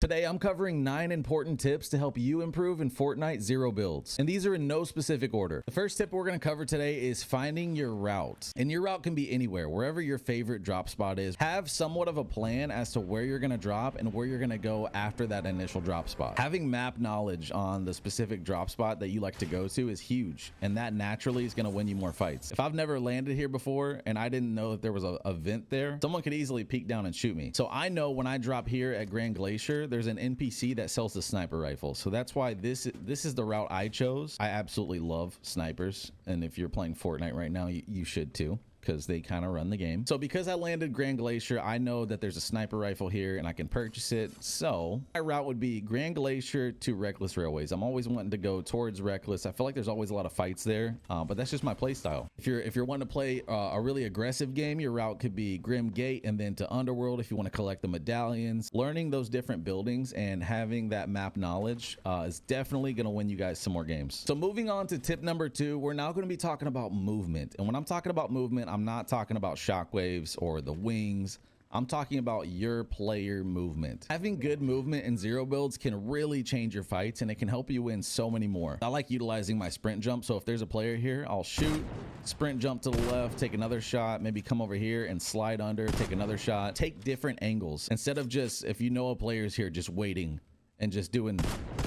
Today, I'm covering 9 important tips to help you improve in Fortnite Zero builds. And these are in no specific order. The first tip we're going to cover today is finding your route. And your route can be anywhere, wherever your favorite drop spot is. Have somewhat of a plan as to where you're going to drop and where you're going to go after that initial drop spot. Having map knowledge on the specific drop spot that you like to go to is huge. And that naturally is going to win you more fights. If I've never landed here before and I didn't know that there was a vent there, someone could easily peek down and shoot me. So I know when I drop here at Grand Glacier, there's an NPC that sells the sniper rifle. So that's why this is the route I chose. I absolutely love snipers. And if you're playing Fortnite right now, you should too, because they kind of run the game. So because I landed Grand Glacier, I know that there's a sniper rifle here and I can purchase it. So my route would be Grand Glacier to Reckless Railways. I'm always wanting to go towards Reckless. I feel like there's always a lot of fights there, but that's just my play style. If you're wanting to play a really aggressive game, your route could be Grim Gate and then to Underworld if you want to collect the medallions. Learning those different buildings and having that map knowledge is definitely going to win you guys some more games. So moving on to tip number 2, we're now going to be talking about movement. And when I'm talking about movement, I'm not talking about shockwaves or the wings. I'm talking about your player movement. Having good movement in Zero builds can really change your fights and it can help you win so many more. I like utilizing my sprint jump. So if there's a player here, I'll shoot, sprint jump to the left, take another shot, maybe come over here and slide under, take another shot, take different angles. Instead of just, if you know a player's here, just waiting and just doing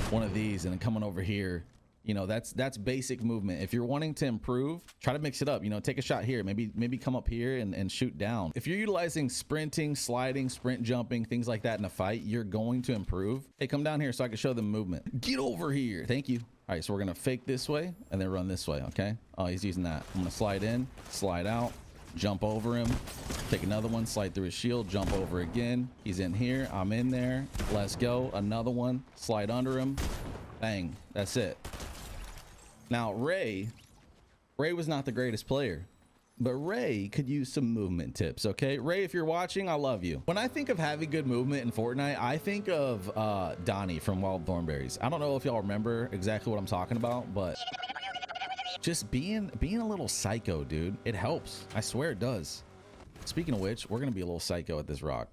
one of these and then coming over here. You know, that's basic movement. If you're wanting to improve, try to mix it up. You know, take a shot here, maybe come up here and shoot down. If you're utilizing sprinting, sliding, sprint jumping, things like that in a fight, you're going to improve. Hey, come down here so I can show them movement. Get over here. Thank you. All right, so we're gonna fake this way and then run this way, okay? Oh, he's using that. I'm gonna slide in, slide out, jump over him, take another one, slide through his shield, jump over again. He's in here, I'm in there. Let's go. Another one, slide under him. Bang, that's it. Now, Ray was not the greatest player, but Ray could use some movement tips, okay? Ray, if you're watching, I love you. When I think of having good movement in Fortnite, I think of Donnie from Wild Thornberries. I don't know if y'all remember exactly what I'm talking about, but just being a little psycho, dude, it helps. I swear it does. Speaking of which, we're gonna be a little psycho at this rock.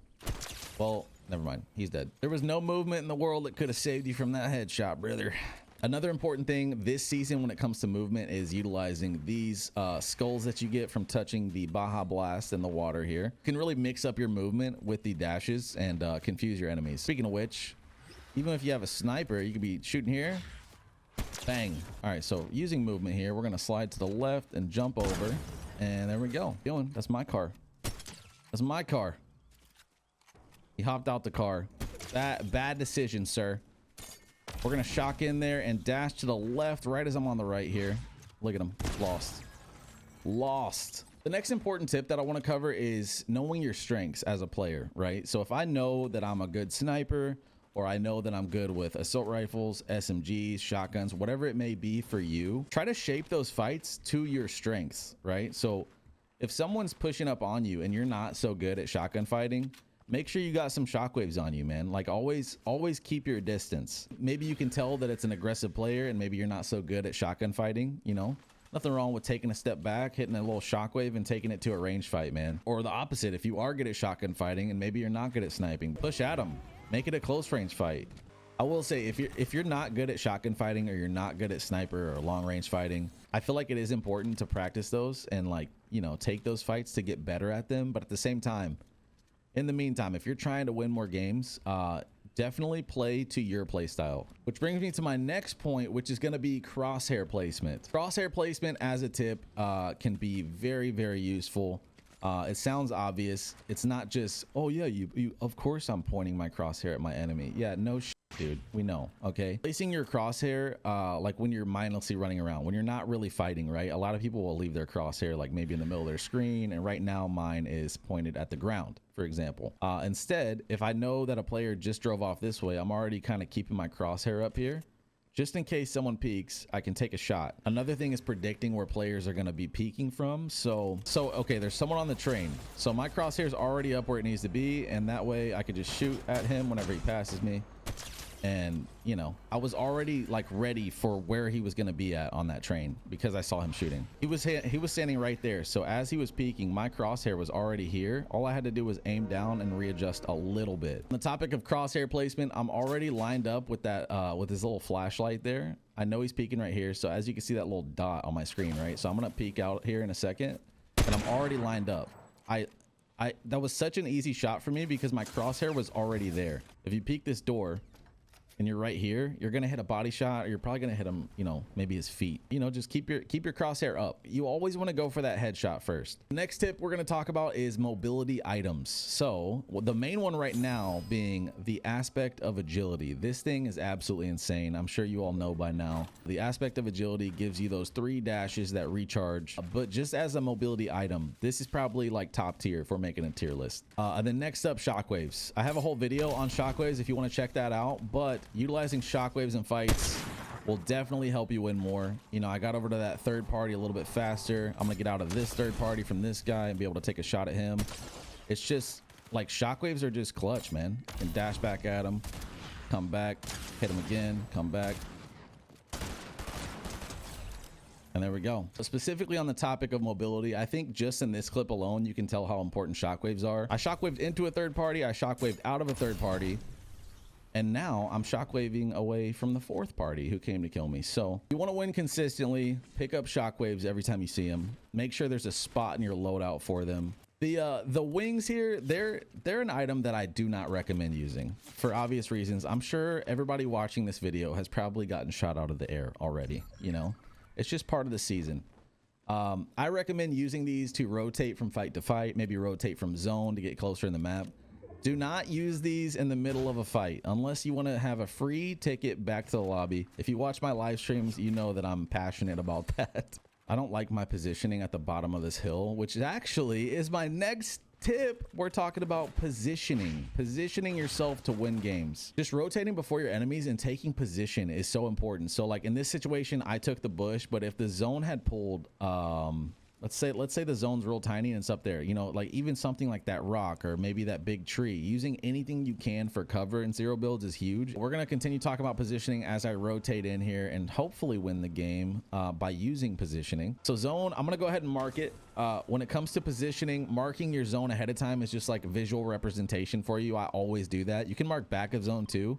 Well, never mind, he's dead. There was no movement in the world that could have saved you from that headshot, brother. Another important thing this season when it comes to movement is utilizing these skulls that you get from touching the Baja Blast in the water here. You can really mix up your movement with the dashes and confuse your enemies. Speaking of which, even if you have a sniper, you could be shooting here. Bang. All right, so using movement here, we're going to slide to the left and jump over. And there we go. That's my car. That's my car. He hopped out the car. Bad decision, sir. We're going to shock in there and dash to the left right as I'm on the right here. Look at him. Lost. The next important tip that I want to cover is knowing your strengths as a player, right? So if I know that I'm a good sniper or I know that I'm good with assault rifles, SMGs, shotguns, whatever it may be for you, try to shape those fights to your strengths, right? So if someone's pushing up on you and you're not so good at shotgun fighting, make sure you got some shockwaves on you, man. Like always keep your distance. Maybe you can tell that it's an aggressive player and maybe you're not so good at shotgun fighting, you know? Nothing wrong with taking a step back, hitting a little shockwave and taking it to a range fight, man. Or the opposite, if you are good at shotgun fighting and maybe you're not good at sniping, push at them. Make it a close range fight. I will say if you're not good at shotgun fighting or you're not good at sniper or long range fighting, I feel like it is important to practice those and like, you know, take those fights to get better at them. But at the same time, in the meantime, if you're trying to win more games, definitely play to your play style. Which brings me to my next point, which is going to be crosshair placement. Crosshair placement as a tip can be very, very useful. It sounds obvious. It's not just, oh yeah, you of course I'm pointing my crosshair at my enemy. Yeah, no shit, dude. We know, okay? Placing your crosshair, like when you're mindlessly running around, when you're not really fighting, right? A lot of people will leave their crosshair like maybe in the middle of their screen, and right now mine is pointed at the ground, for example. Instead, if I know that a player just drove off this way, I'm already kind of keeping my crosshair up here. Just in case someone peeks, I can take a shot. Another thing is predicting where players are going to be peeking from. So okay, there's someone on the train. So my crosshair is already up where it needs to be, and that way I could just shoot at him whenever he passes me. And you know, I was already like ready for where he was going to be at on that train because I saw him shooting. He was standing right there. So as he was peeking, my crosshair was already here. All I had to do was aim down and readjust a little bit. On the topic of crosshair placement, I'm already lined up with that with his little flashlight there. I know he's peeking right here. So as you can see that little dot on my screen, right? So I'm going to peek out here in a second, and I'm already lined up. That was such an easy shot for me because my crosshair was already there. If you peek this door and you're right here, you're gonna hit a body shot, or you're probably gonna hit him, you know, maybe his feet. You know, just keep your crosshair up. You always want to go for that headshot first. Next tip we're gonna talk about is mobility items. So the main one right now being the aspect of agility. This thing is absolutely insane. I'm sure you all know by now. The aspect of agility gives you those 3 dashes that recharge, but just as a mobility item, this is probably like top tier if we're making a tier list. And then next up, shockwaves. I have a whole video on shockwaves if you want to check that out, but utilizing shockwaves in fights will definitely help you win more. You know, I got over to that third party a little bit faster. I'm gonna get out of this third party from this guy and be able to take a shot at him. It's just like shockwaves are just clutch, man. And dash back at him, come back, hit him again, come back. And there we go. So specifically on the topic of mobility, I think just in this clip alone, you can tell how important shockwaves are. I shockwaved into a third party, I shockwaved out of a third party, and now I'm shockwaving away from the fourth party who came to kill me. So you want to win consistently, pick up shockwaves every time you see them. Make sure there's a spot in your loadout for them. The wings here, they're an item that I do not recommend using for obvious reasons. I'm sure everybody watching this video has probably gotten shot out of the air already. You know, it's just part of the season. I recommend using these to rotate from fight to fight, maybe rotate from zone to get closer in the map. Do not use these in the middle of a fight unless you want to have a free ticket back to the lobby. If you watch my live streams, you know that I'm passionate about that. I don't like my positioning at the bottom of this hill, which actually is my next tip. We're talking about positioning yourself to win games. Just rotating before your enemies and taking position is so important. So like in this situation, I took the bush, but if the zone had pulled, let's say the zone's real tiny and it's up there, you know, like even something like that rock or maybe that big tree, using anything you can for cover in zero builds is huge. We're going to continue talking about positioning as I rotate in here and hopefully win the game by using positioning. So zone, I'm going to go ahead and mark it. When it comes to positioning, marking your zone ahead of time is just like visual representation for you. I always do that. You can mark back of zone too,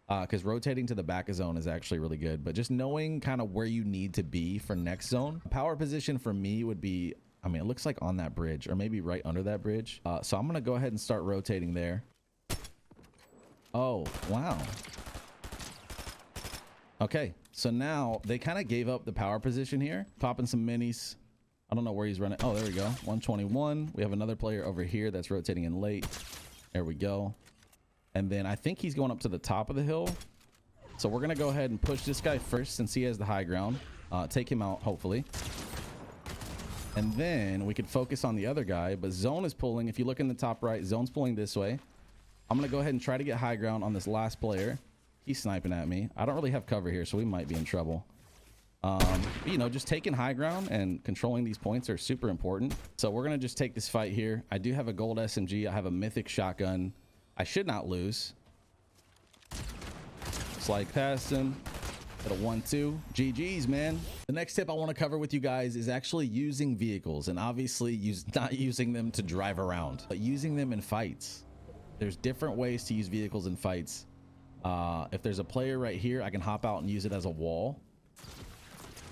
because rotating to the back of zone is actually really good, but just knowing kind of where you need to be for next zone. Power position for me would be, I mean, it looks like on that bridge or maybe right under that bridge. So I'm going to go ahead and start rotating there. Oh, wow. Okay. So now they kind of gave up the power position here, popping some minis. I don't know where he's running. Oh, there we go. 121. We have another player over here that's rotating in late. There we go. And then I think he's going up to the top of the hill. So we're going to go ahead and push this guy first since he has the high ground. Take him out, hopefully. And then we could focus on the other guy. But zone is pulling. If you look in the top right, zone's pulling this way. I'm going to go ahead and try to get high ground on this last player. He's sniping at me. I don't really have cover here, so we might be in trouble. You know, just taking high ground and controlling these points are super important. So we're going to just take this fight here. I do have a gold SMG. I have a mythic shotgun. I should not lose. Slide past him. At a 1-2. GG's, man. The next tip I want to cover with you guys is actually using vehicles, and obviously not using them to drive around, but using them in fights. There's different ways to use vehicles in fights. If there's a player right here, I can hop out and use it as a wall.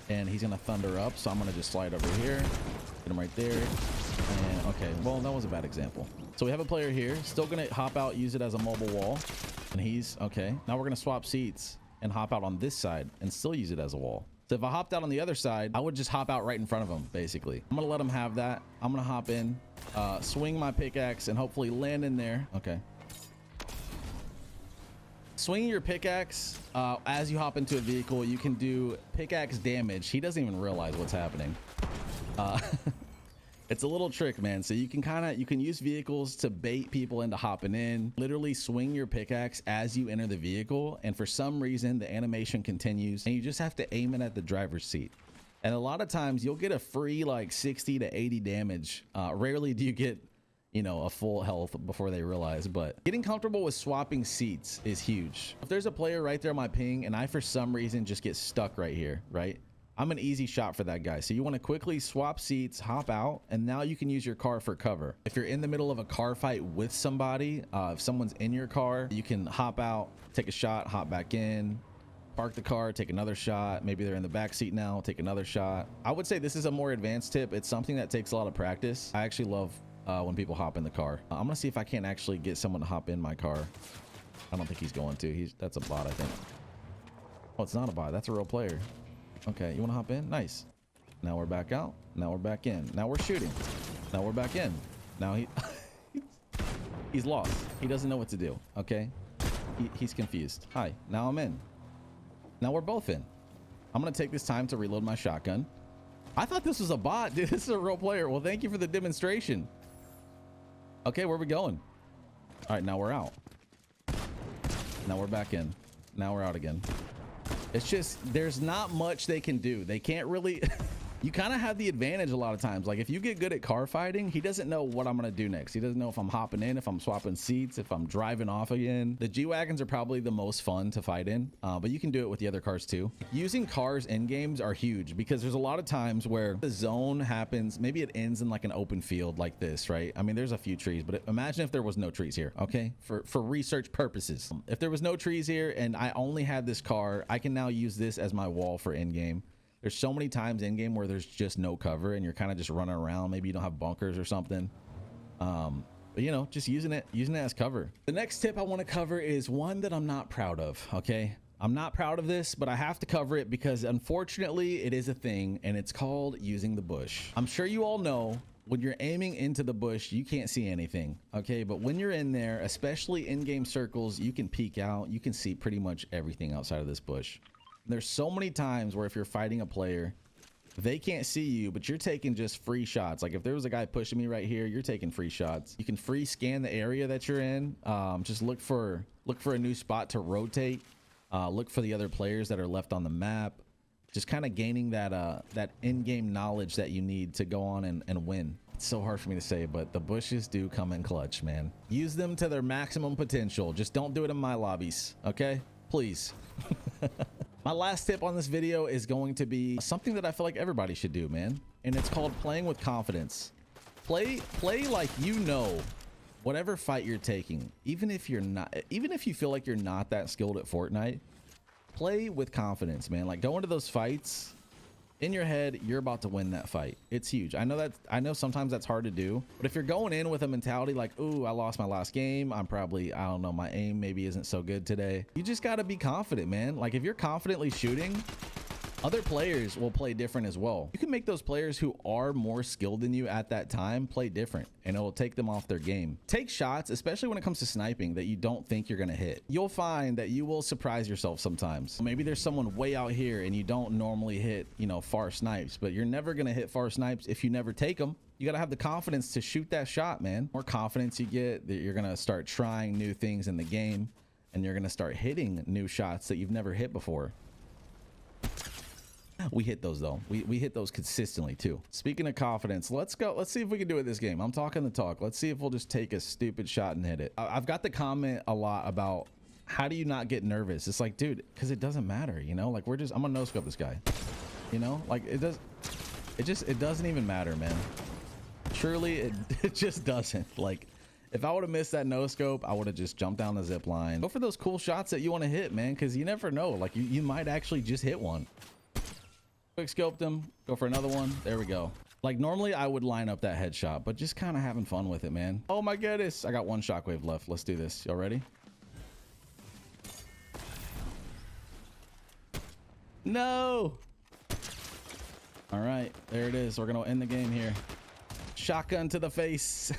And he's going to thunder up, so I'm going to just slide over here. Get him right there. And okay, well, that was a bad example. So we have a player here, still going to hop out, use it as a mobile wall. And he's okay. Now we're going to swap seats and hop out on this side and still use it as a wall. So if I hopped out on the other side, I would just hop out right in front of him, basically. I'm going to let him have that. I'm going to hop in, swing my pickaxe, and hopefully land in there. Okay. Swinging your pickaxe as you hop into a vehicle, you can do pickaxe damage. He doesn't even realize what's happening. It's a little trick, man. So you can use vehicles to bait people into hopping in. Literally swing your pickaxe as you enter the vehicle, and for some reason the animation continues, and you just have to aim it at the driver's seat. And a lot of times you'll get a free like 60 to 80 damage. Rarely do you get, you know, a full health before they realize. But getting comfortable with swapping seats is huge. If there's a player right there on my ping and I for some reason just get stuck right here, right, I'm an easy shot for that guy. So you want to quickly swap seats, hop out, and now you can use your car for cover. If you're in the middle of a car fight with somebody, if someone's in your car, you can hop out, take a shot, hop back in, park the car, take another shot. Maybe they're in the back seat now, take another shot. I would say this is a more advanced tip. It's something that takes a lot of practice. I actually love when people hop in the car. I'm gonna see if I can't actually get someone to hop in my car. I don't think he's going to. That's a bot, I think. Oh, it's not a bot. That's a real player. Okay, you want to hop in? Nice. Now we're back out. Now we're back in. Now we're shooting. Now we're back in. Now he's lost. He doesn't know what to do. Okay, he's confused. Hi. Now I'm in. Now we're both in. I'm gonna take this time to reload my shotgun. I thought this was a bot, dude. This is a real player. Well, thank you for the demonstration. Okay, where are we going? All right, now we're out. Now we're back in. Now we're out again. It's just, there's not much they can do. They can't really you kind of have the advantage a lot of times. Like if you get good at car fighting, he doesn't know what I'm gonna do next. He doesn't know if I'm hopping in, if I'm swapping seats, if I'm driving off again. The G-Wagons are probably the most fun to fight in, but you can do it with the other cars too. Using cars in games are huge because there's a lot of times where the zone happens, maybe it ends in like an open field like this, right? I mean, there's a few trees, but imagine if there was no trees here, okay? For research purposes. If there was no trees here and I only had this car, I can now use this as my wall for in game. There's so many times in game where there's just no cover and you're kind of just running around. Maybe you don't have bunkers or something. But you know, just using it as cover. The next tip I want to cover is one that I'm not proud of. Okay. I'm not proud of this, but I have to cover it because unfortunately it is a thing and it's called using the bush. I'm sure you all know when you're aiming into the bush, you can't see anything. Okay. But when you're in there, especially in game circles, you can peek out, you can see pretty much everything outside of this bush. There's so many times where if you're fighting a player, they can't see you, but you're taking just free shots. Like if there was a guy pushing me right here, you're taking free shots. You can free scan the area that you're in. Just look for a new spot to rotate. Look for the other players that are left on the map. Just kind of gaining that in-game knowledge that you need to go on and win. It's so hard for me to say, but the bushes do come in clutch, man. Use them to their maximum potential. Just don't do it in my lobbies, okay? Please. My last tip on this video is going to be something that I feel like everybody should do, man. And it's called playing with confidence. Play like you know whatever fight you're taking, even if you feel like you're not that skilled at Fortnite, play with confidence, man. Like go into those fights in your head, you're about to win that fight. It's huge. I know sometimes that's hard to do, but if you're going in with a mentality like, ooh, I lost my last game, I don't know, my aim maybe isn't so good today. You just got to be confident, man. Like if you're confidently shooting, other players will play different as well. You can make those players who are more skilled than you at that time play different, and it will take them off their game. Take shots, especially when it comes to sniping, that you don't think you're gonna hit. You'll find that you will surprise yourself sometimes. Maybe there's someone way out here and you don't normally hit, you know, far snipes, but you're never gonna hit far snipes if you never take them. You gotta have the confidence to shoot that shot, man. More confidence you get, that you're gonna start trying new things in the game, and you're gonna start hitting new shots that you've never hit before. We hit those though. We hit those consistently too. Speaking of confidence, let's go. Let's see if we can do it this game. I'm talking the talk. Let's see if we'll just take a stupid shot and hit it. I've got the comment a lot about how do you not get nervous? It's like, dude, because it doesn't matter, you know? Like I'm gonna no scope this guy. You know, like it doesn't even matter, man. Truly, it just doesn't. Like if I would have missed that no scope, I would have just jumped down the zip line. Go for those cool shots that you want to hit, man, because you never know. Like you might actually just hit one. Quick scoped him, go for another one. There we go. Like normally I would line up that headshot, but just kind of having fun with it, man. Oh my goodness, I got one shockwave left. Let's do this. Y'all ready? No. All right, there it is. We're gonna end the game here. Shotgun to the face.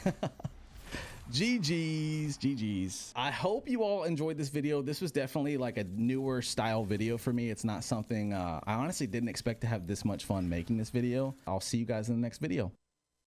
GG's. I hope you all enjoyed this video. This was definitely like a newer style video for me. It's not something I honestly didn't expect to have this much fun making this video. I'll see you guys in the next video.